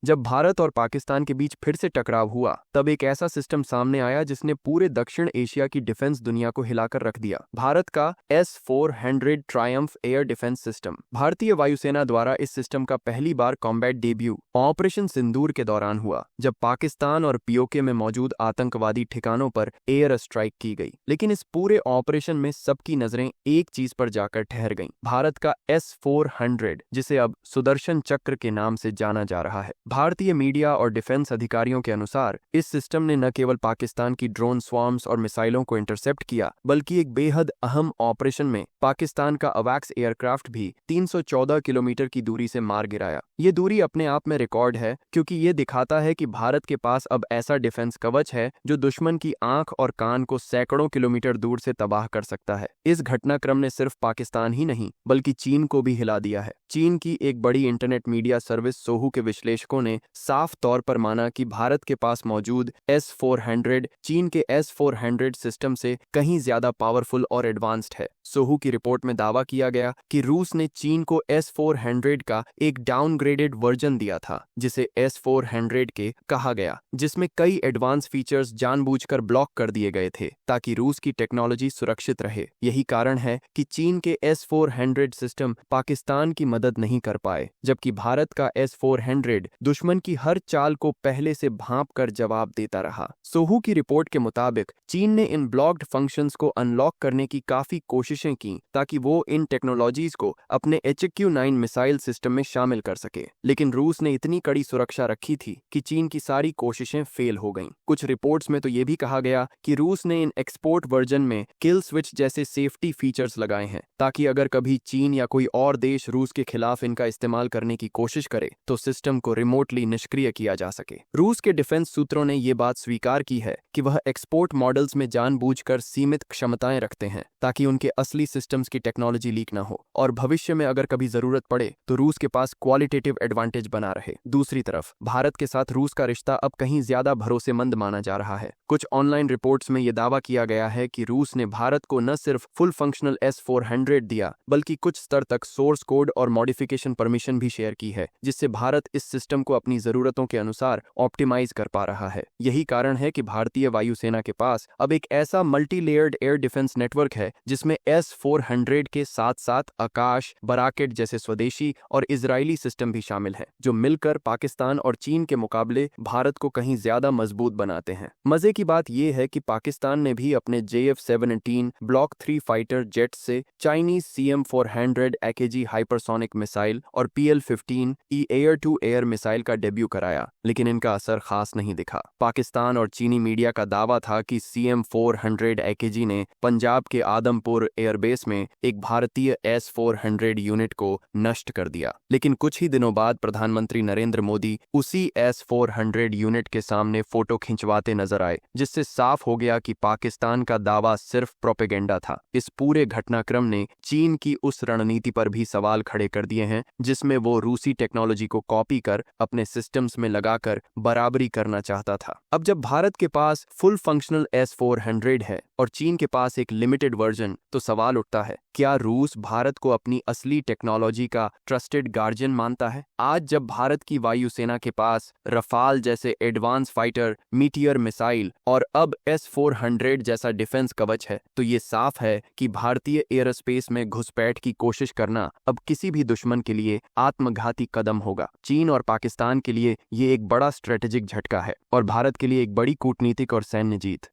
जब भारत और पाकिस्तान के बीच फिर से टकराव हुआ तब एक ऐसा सिस्टम सामने आया जिसने पूरे दक्षिण एशिया की डिफेंस दुनिया को हिलाकर रख दिया। भारत का S-400 Triumph air defence system. भारतीय वायुसेना द्वारा इस सिस्टम का पहली बार कॉम्बैट डेब्यू ऑपरेशन सिंदूर के दौरान हुआ, जब पाकिस्तान और पीओके में मौजूद आतंकवादी ठिकानों पर एयर स्ट्राइक की गई। लेकिन इस पूरे ऑपरेशन में सबकी नजरें एक चीज पर जाकर ठहर गईं, भारत का S-400, जिसे अब सुदर्शन चक्र के नाम से जाना जा रहा है। भारतीय मीडिया और डिफेंस अधिकारियों के अनुसार इस सिस्टम ने न केवल पाकिस्तान की ड्रोन स्वार्म्स और मिसाइलों को इंटरसेप्ट किया, बल्कि एक बेहद अहम ऑपरेशन में पाकिस्तान का अवैक्स एयरक्राफ्ट भी 314 किलोमीटर की दूरी से मार गिराया। ये दूरी अपने आप में रिकॉर्ड है, क्योंकि ये दिखाता है कि भारत के पास अब ऐसा डिफेंस कवच है जो दुश्मन की आंख और कान को सैकड़ों किलोमीटर दूर से तबाह कर सकता है। इस घटनाक्रम ने सिर्फ पाकिस्तान ही नहीं बल्कि चीन को भी हिला दिया है। चीन की एक बड़ी इंटरनेट मीडिया सर्विस सोहू के विश्लेषकों ने साफ तौर पर माना कि भारत के पास मौजूद S-400 चीन के S-400 सिस्टम से कहीं ज्यादा पावरफुल और एडवांस्ड है। सोहू की रिपोर्ट में दावा किया गया कि रूस ने चीन को S-400 का एक डाउनग्रेडेड वर्जन दिया था, जिसे S-400 के कहा गया, जिसमें कई एडवांस फीचर्स जानबूझकर ब्लॉक कर दिए गए थे ताकि रूस की टेक्नोलॉजी सुरक्षित रहे। यही कारण है कि चीन के S-400 सिस्टम पाकिस्तान की मदद नहीं कर पाए, जबकि भारत का S-400 दुश्मन की हर चाल को पहले से भांप कर जवाब देता रहा। सोहू की रिपोर्ट के मुताबिक चीन ने इन ब्लॉक्ड फंक्शंस को अनलॉक करने की काफी कोशिशें की ताकि वो इन टेक्नोलॉजीज को अपने HQ-9 मिसाइल सिस्टम में शामिल कर सके, लेकिन रूस ने इतनी कड़ी सुरक्षा रखी थी कि चीन की सारी कोशिशें फेल हो गईं। कुछ रिपोर्ट्स में तो ये भी कहा गया कि रूस ने इन एक्सपोर्ट वर्जन में किल स्विच जैसे सेफ्टी फीचर्स लगाए हैं ताकि अगर कभी चीन या कोई और देश रूस के खिलाफ इनका इस्तेमाल करने की कोशिश करे तो सिस्टम को रिमोटली निष्क्रिय किया जा सके। रूस के डिफेंस सूत्रों ने ये बात स्वीकार की है कि वह एक्सपोर्ट मॉडल्स में जानबूझकर सीमित क्षमताएं रखते हैं ताकि उनके असली सिस्टम्स की टेक्नोलॉजी लीक ना हो और भविष्य में अगर कभी जरूरत पड़े तो रूस के पास क्वालिटेटिव एडवांटेज बना रहे। दूसरी तरफ भारत के साथ रूस का रिश्ता अब कहीं ज्यादा भरोसेमंद माना जा रहा है। कुछ ऑनलाइन रिपोर्ट्स में यह दावा किया गया है कि रूस ने भारत को न सिर्फ फुल फंक्शनल S-400 दिया बल्कि कुछ स्तर तक सोर्स कोड और मॉडिफिकेशन परमिशन भी शेयर की है, जिससे भारत इस सिस्टम को अपनी जरूरतों के अनुसार ऑप्टिमाइज कर पा रहा है। यही कारण है कि भारतीय वायुसेना के पास अब एक ऐसा multi layered air defence network है जिसमें S-400 के साथ साथ आकाश, बराकेट जैसे स्वदेशी और इजरायली सिस्टम भी शामिल हैं, जो मिलकर पाकिस्तान और चीन के मुकाबले भारत को कहीं ज्यादा मजबूत बनाते हैं। मजे की बात यह है कि पाकिस्तान ने भी अपने JF-17 ब्लॉक 3 फाइटर जेट से Chinese CM-400 AKG hypersonic missile और PL-15E air to air missile का डेब्यू कराया, लेकिन इनका असर खास नहीं दिखा। पाकिस्तान और चीनी मीडिया का दावा था कि CM-400 AKG ने पंजाब के आदमपुर एयरबेस में एक भारतीय S-400 यूनिट को नष्ट कर दिया, लेकिन कुछ ही दिनों बाद प्रधानमंत्री नरेंद्र मोदी उसी S-400 यूनिट के सामने फोटो खिंचवाते नजर आए, जिससे साफ हो गया कि पाकिस्तान का दावा सिर्फ प्रोपेगेंडा था। इस पूरे घटनाक्रम ने चीन की उस रणनीति पर भी सवाल खड़े कर दिए हैं जिसमें वो रूसी टेक्नोलॉजी को कॉपी कर अपने सिस्टम्स में लगाकर बराबरी करना चाहता था। अब जब भारत के पास फुल फंक्शनल S-400 है और चीन के पास एक लिमिटेड वर्जन, तो सवाल उठता है, क्या रूस भारत को अपनी असली टेक्नोलॉजी का ट्रस्टेड गार्जियन मानता है? आज जब भारत की वायुसेना के पास रफाल जैसे एडवांस फाइटर, मीटियर मिसाइल और अब S-400 जैसा डिफेंस कवच है, तो ये साफ है कि भारतीय एयरस्पेस में घुसपैठ की कोशिश करना अब किसी भी दुश्मन के लिए आत्मघाती कदम होगा। चीन और पाकिस्तान के लिए ये एक बड़ा स्ट्रेटेजिक झटका है और भारत के लिए एक बड़ी कूटनीतिक और सैन्य जीत।